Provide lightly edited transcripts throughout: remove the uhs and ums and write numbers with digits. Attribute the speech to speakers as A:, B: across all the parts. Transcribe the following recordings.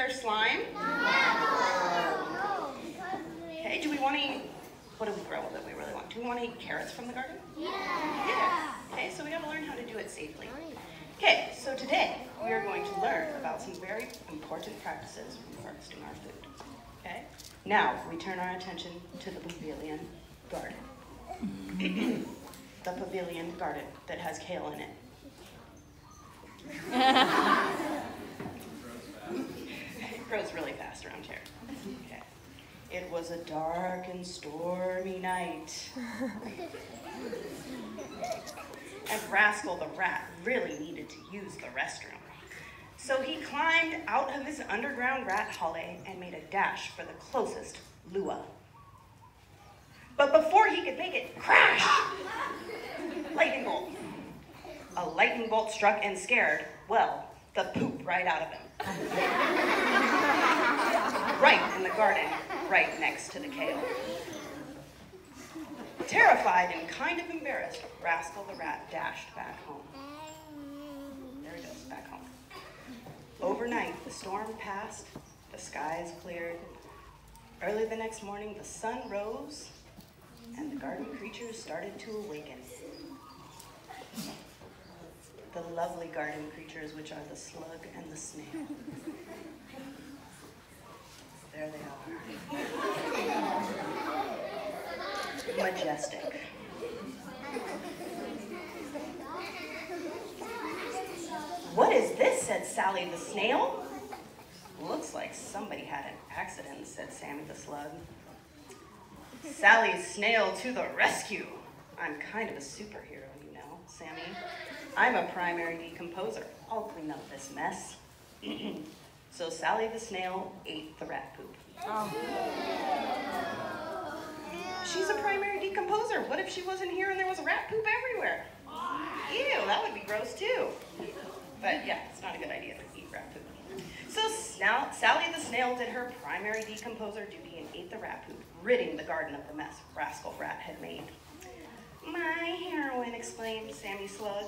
A: their slime? Okay, do we want to eat, what do we grow that we really want? Do we want to eat carrots from the garden? Yeah. Okay, so we got to learn how to do it safely. Okay, so today we are going to learn about some very important practices from harvesting our food. Okay, now we turn our attention to the pavilion garden. The pavilion garden that has kale in it. It grows really fast around here. Okay. It was a dark and stormy night. And Rascal the rat really needed to use the restroom. So he climbed out of his underground rat hollow and made a dash for the closest lua. But before he could make it, crash! Lightning bolt. A lightning bolt struck and scared, well, the poop right out of him. Right in the garden, right next to the kale. Terrified and kind of embarrassed, Rascal the rat dashed back home. There he goes, back home. Overnight, the storm passed, the skies cleared. Early the next morning, the sun rose, and the garden creatures started to awaken. The lovely garden creatures, which are the slug and the snail. There they are. Majestic. What is this? Said Sally the snail. Looks like somebody had an accident, said Sammy the slug. Sally snail to the rescue. I'm kind of a superhero, you know, Sammy. I'm a primary decomposer. I'll clean up this mess. So Sally the snail ate the rat poop. Oh. She's a primary decomposer. What if she wasn't here and there was rat poop everywhere? Ew, that would be gross too. But yeah, it's not a good idea to eat rat poop. So now Sally the snail did her primary decomposer duty and ate the rat poop, ridding the garden of the mess Rascal Rat had made. My heroine, exclaimed Sammy Slug.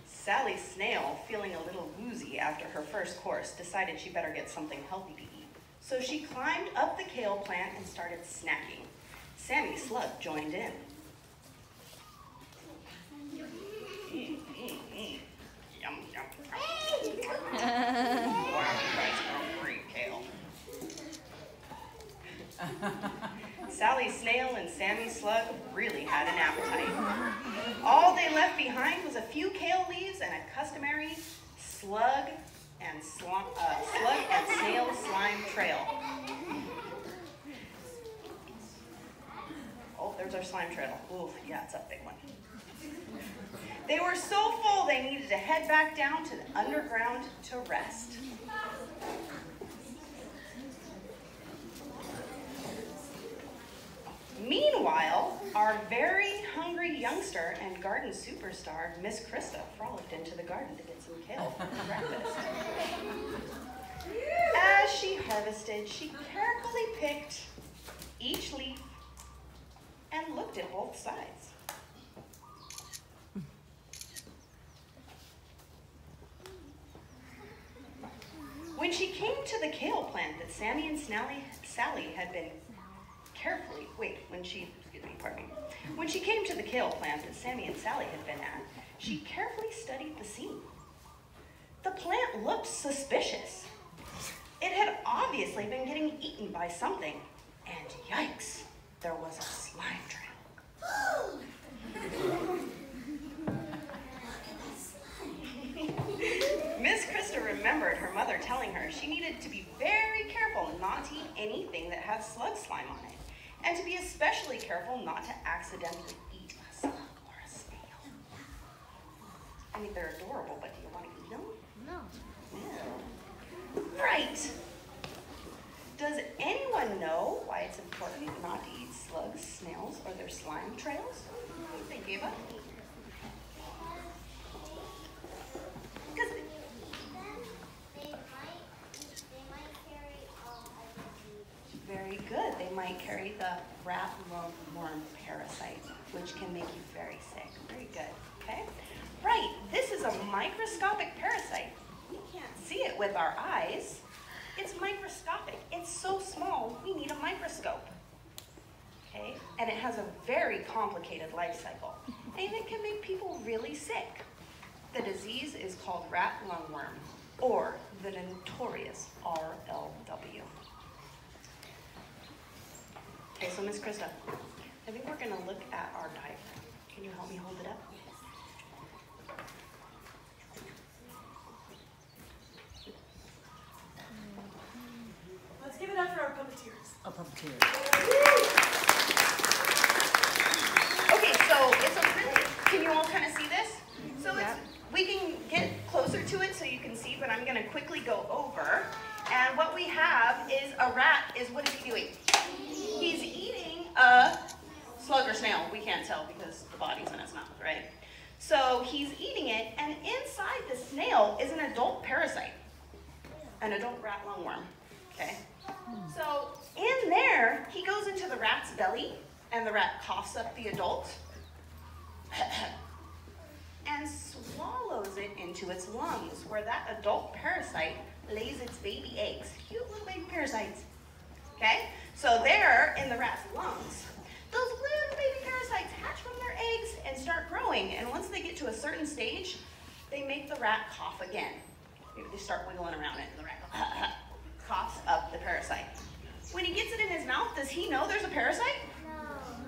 A: Sally Snail, feeling a little woozy after her first course, decided she better get something healthy to eat. So she climbed up the kale plant and started snacking. Sammy Slug joined in. Yum, yum, wow, you guys are great kale. Sally Snail and Sammy Slug really had an appetite. All they left behind was a few kale leaves and a customary slug and snail slime trail. Oh, there's our slime trail. Ooh, yeah, it's a big one. They were so full they needed to head back down to the underground to rest. Meanwhile, our very hungry youngster and garden superstar, Miss Krista, frolicked into the garden to get some kale for breakfast. As she harvested, she carefully picked each leaf and looked at both sides. When she came to the kale plant that Sammy and Sally had been carefully, when she came to the kale plant that Sammy and Sally had been at, she carefully studied the scene. The plant looked suspicious. It had obviously been getting eaten by something, and yikes, there was a slime trail. Miss Krista remembered her mother telling her she needed to be very careful not to eat anything that had slug slime on it, and to be especially careful not to accidentally eat a slug or a snail. I mean, they're adorable, but do you want to eat them?
B: No.
A: Right. Does anyone know why it's important not to eat slugs, snails, or their slime trails? What do you think, Eva? Very good. They might carry the rat worm parasite, which can make you very sick. Very good. Okay? Right. This is a microscopic parasite. You can't with our eyes, it's microscopic. It's so small, we need a microscope. Okay? And it has a very complicated life cycle. And it can make people really sick. The disease is called rat lungworm, or the notorious RLW. Okay, so Miss Krista, I think we're going to look at our diagram. Can you help me hold it up?
B: Let's give it up for our puppeteers.
C: A puppeteer.
A: Okay, so it's a really, can you all kind of see this? So it's, we can get closer to it so you can see, but I'm going to quickly go over. And what we have is a rat is, what is he doing? He's eating a slug or snail. We can't tell because the body's in his mouth, right? So he's eating it, and inside the snail is an adult parasite, an adult rat lungworm, okay? So in there, he goes into the rat's belly, and the rat coughs up the adult and swallows it into its lungs, where that adult parasite lays its baby eggs, cute little baby parasites, okay? So there in the rat's lungs, those little baby parasites hatch from their eggs and start growing, and once they get to a certain stage, they make the rat cough again. Maybe they start wiggling around it, and the rat coughs up the parasite. When he gets it in his mouth, does he know there's a parasite?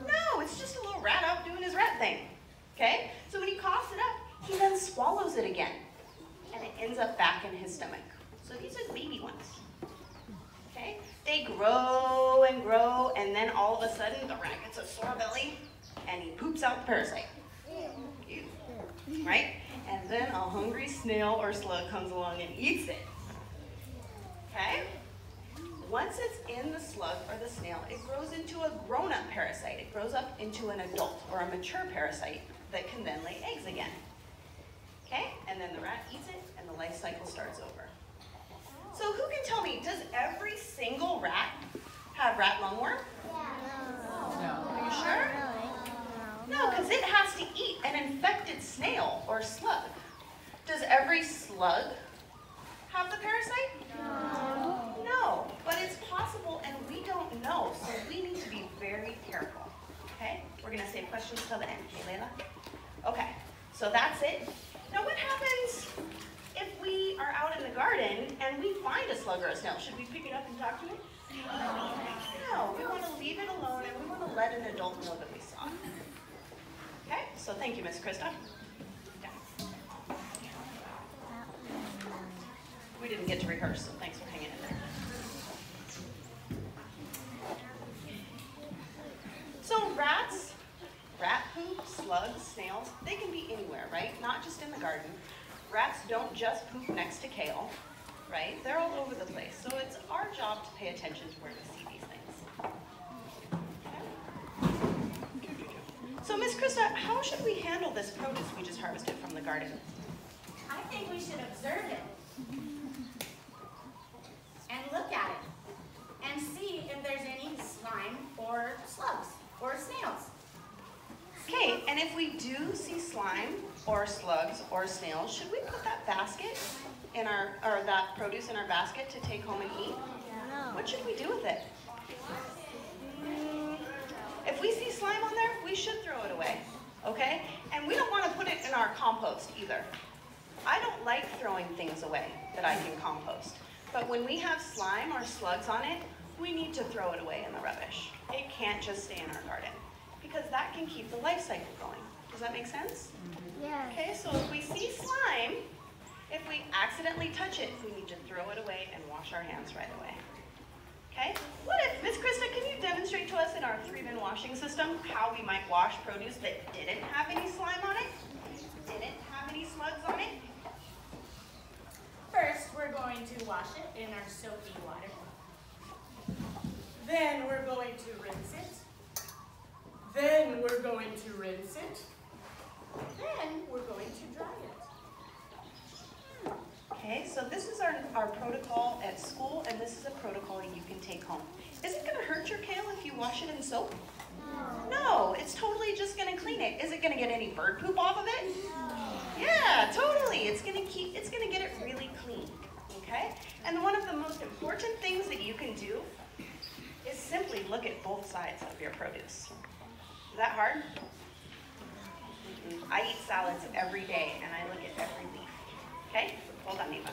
A: No, it's just a little rat out doing his rat thing, okay? So when he coughs it up, he then swallows it again, and it ends up back in his stomach. So these are baby ones, okay? They grow, and then all of a sudden, the rat gets a sore belly, and he poops out the parasite. Ew. Right? And then a hungry snail or slug comes along and eats it, okay? Once it's in the slug or the snail, it grows into a grown-up parasite. It grows up into an adult or a mature parasite that can then lay eggs again. Okay? And then the rat eats it, and the life cycle starts over. So who can tell me, does every single rat have rat lungworm?
C: No.
A: Are you sure? No, because it has to eat an infected snail or slug. Does every slug have the parasite? No, but it's possible, and we don't know, so we need to be very careful. Okay? We're going to save questions till the end. Okay, Layla? Okay, so that's it. Now what happens if we are out in the garden and we find a slug or a snail? Should we pick it up and talk to it? No, we want to leave it alone, and we want to let an adult know that we saw it. Okay, so thank you, Miss Krista. Yeah. We didn't get to rehearse, so thanks for hanging in there. So rats, rat poop, slugs, snails, they can be anywhere, right? Not just in the garden. Rats don't just poop next to kale, right? They're all over the place. So it's our job to pay attention to where we see these things. Okay. So Miss Krista, how should we handle this produce we just harvested from the garden?
D: I think we should observe it and look at it and see if there's any slime or slugs or snails.
A: Okay, and if we do see slime or slugs or snails, should we put that basket in that produce in our basket to take home and eat?
D: No.
A: What should we do with it? If we see slime on there, we should throw it away, okay? And we don't want to put it in our compost either. I don't like throwing things away that I can compost. But when we have slime or slugs on it, we need to throw it away in the rubbish. It can't just stay in our garden, because that can keep the life cycle going. Does that make sense?
D: Yes.
A: Okay, so if we see slime, if we accidentally touch it, we need to throw it away and wash our hands right away. Okay? What if, Miss Krista, can you demonstrate to us in our 3-bin washing system how we might wash produce that didn't have any slime on it? Didn't have any slugs on it?
D: First, we're going to wash it in our soapy water.
B: Then we're going to rinse it. Then we're going to rinse it. Then we're going to dry it.
A: Okay, so this is our protocol at school, and this is a protocol you can take home. Is it going to hurt your kale if you wash it in soap? No, it's totally just going to clean it. Is it going to get any bird poop off of it? Yeah, totally. It's going to get it really clean. Okay? okay? And one of the most important things that you can do is simply look at both sides of your produce. Is that hard? I eat salads every day, and I look at every leaf. Okay? Hold on, Eva.